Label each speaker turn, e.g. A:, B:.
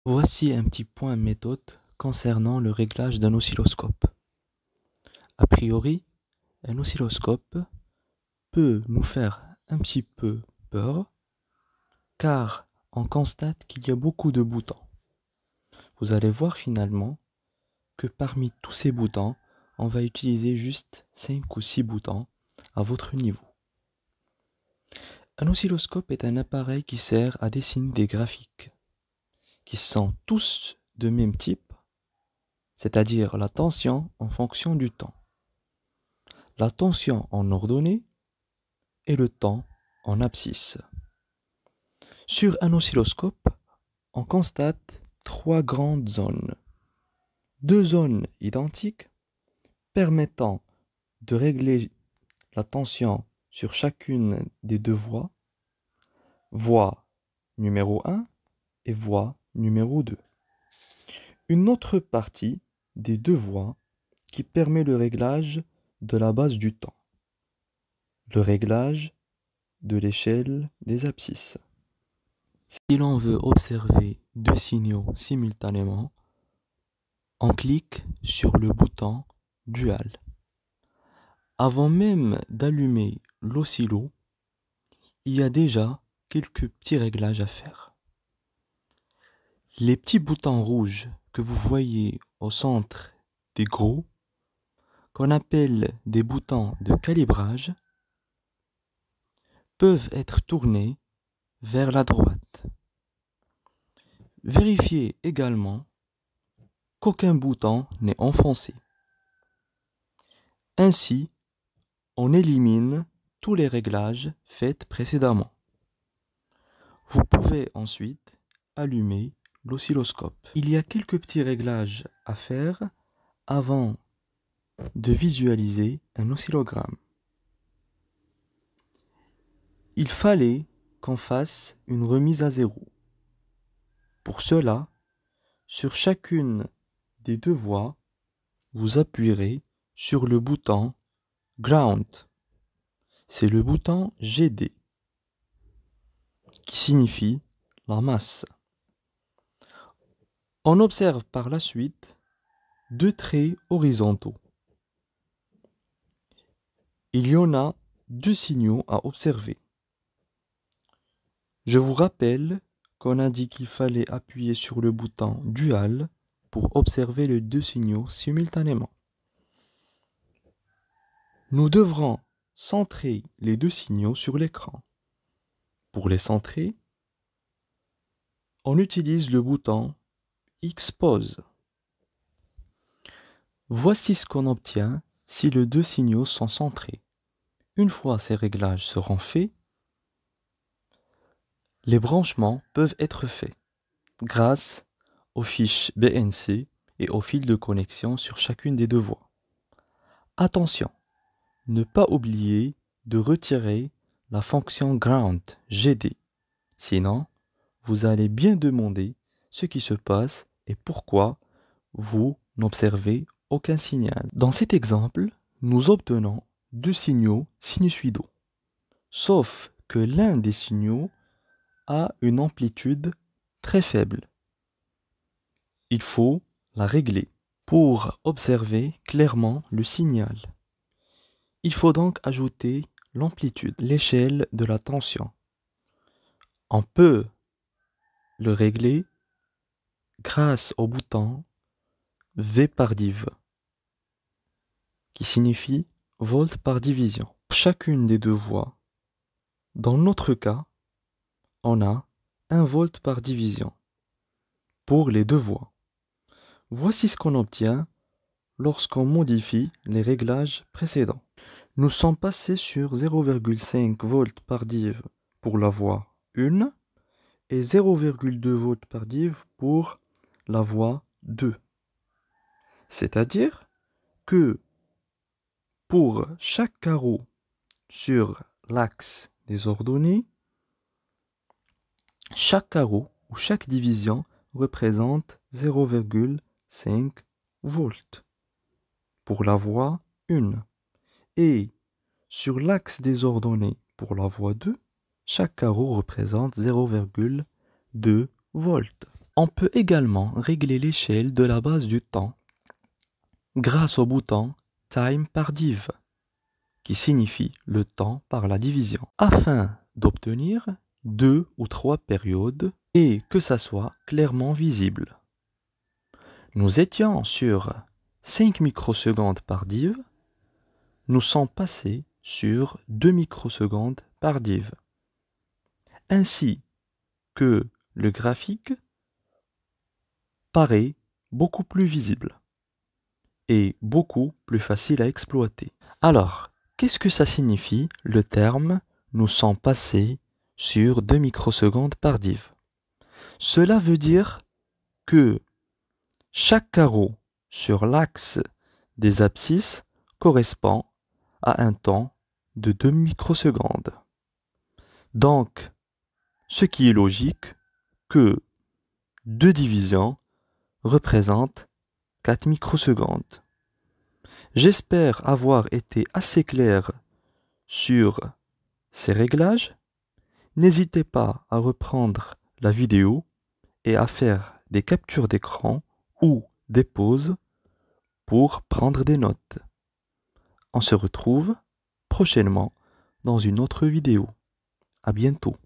A: Voici un petit point méthode concernant le réglage d'un oscilloscope. A priori, un oscilloscope peut nous faire un petit peu peur car on constate qu'il y a beaucoup de boutons. Vous allez voir finalement que parmi tous ces boutons, on va utiliser juste 5 ou 6 boutons à votre niveau. Un oscilloscope est un appareil qui sert à dessiner des graphiques qui sont tous de même type, c'est-à-dire la tension en fonction du temps, la tension en ordonnée et le temps en abscisse. Sur un oscilloscope, on constate 3 grandes zones. 2 zones identiques permettant de régler la tension sur chacune des 2 voies, voie numéro 1 et voie numéro 2. Une autre partie des 2 voies qui permet le réglage de la base du temps, le réglage de l'échelle des abscisses. Si l'on veut observer 2 signaux simultanément, on clique sur le bouton Dual. Avant même d'allumer l'oscillo, il y a déjà quelques petits réglages à faire. Les petits boutons rouges que vous voyez au centre des gros, qu'on appelle des boutons de calibrage, peuvent être tournés vers la droite. Vérifiez également qu'aucun bouton n'est enfoncé. Ainsi, on élimine tous les réglages faits précédemment. Vous pouvez ensuite allumer l'oscilloscope. Il y a quelques petits réglages à faire avant de visualiser un oscillogramme. Il fallait qu'on fasse une remise à zéro. Pour cela, sur chacune des 2 voies, vous appuierez sur le bouton Ground. C'est le bouton GD qui signifie la masse. On observe par la suite 2 traits horizontaux. Il y en a 2 signaux à observer. Je vous rappelle qu'on a dit qu'il fallait appuyer sur le bouton Dual pour observer les 2 signaux simultanément. Nous devrons centrer les 2 signaux sur l'écran. Pour les centrer, on utilise le bouton X-Pose. Voici ce qu'on obtient si les 2 signaux sont centrés. Une fois ces réglages seront faits, les branchements peuvent être faits grâce aux fiches BNC et au fil de connexion sur chacune des 2 voies. Attention, ne pas oublier de retirer la fonction Ground GD. Sinon, vous allez bien demander ce qui se passe et pourquoi vous n'observez aucun signal. Dans cet exemple, nous obtenons 2 signaux sinusoïdaux, sauf que l'un des signaux a une amplitude très faible. Il faut la régler pour observer clairement le signal. Il faut donc ajouter l'amplitude, l'échelle de la tension. On peut le régler grâce au bouton V par div, qui signifie volt par division. Pour chacune des 2 voies, dans notre cas, on a 1 volt par division pour les 2 voies. Voici ce qu'on obtient lorsqu'on modifie les réglages précédents. Nous sommes passés sur 0,5 volts par div pour la voie 1 et 0,2 volts par div pour la voie 2. C'est-à-dire que pour chaque carreau sur l'axe des ordonnées, chaque carreau ou chaque division représente 0,5 volts pour la voie 1. Et sur l'axe des ordonnées pour la voie 2, chaque carreau représente 0,2 volts. On peut également régler l'échelle de la base du temps grâce au bouton Time par div, qui signifie le temps par la division, afin d'obtenir 2 ou 3 périodes et que ça soit clairement visible. Nous étions sur 5 microsecondes par div, nous sommes passés sur 2 microsecondes par div, ainsi que le graphique paraît beaucoup plus visible et beaucoup plus facile à exploiter. Alors, qu'est-ce que ça signifie le terme « nous sommes passés sur 2 microsecondes par div » ? Cela veut dire que chaque carreau sur l'axe des abscisses correspond à un temps de 2 microsecondes. Donc, ce qui est logique que 2 divisions représentent 4 microsecondes. J'espère avoir été assez clair sur ces réglages. N'hésitez pas à reprendre la vidéo et à faire des captures d'écran ou des pauses pour prendre des notes. On se retrouve prochainement dans une autre vidéo. À bientôt.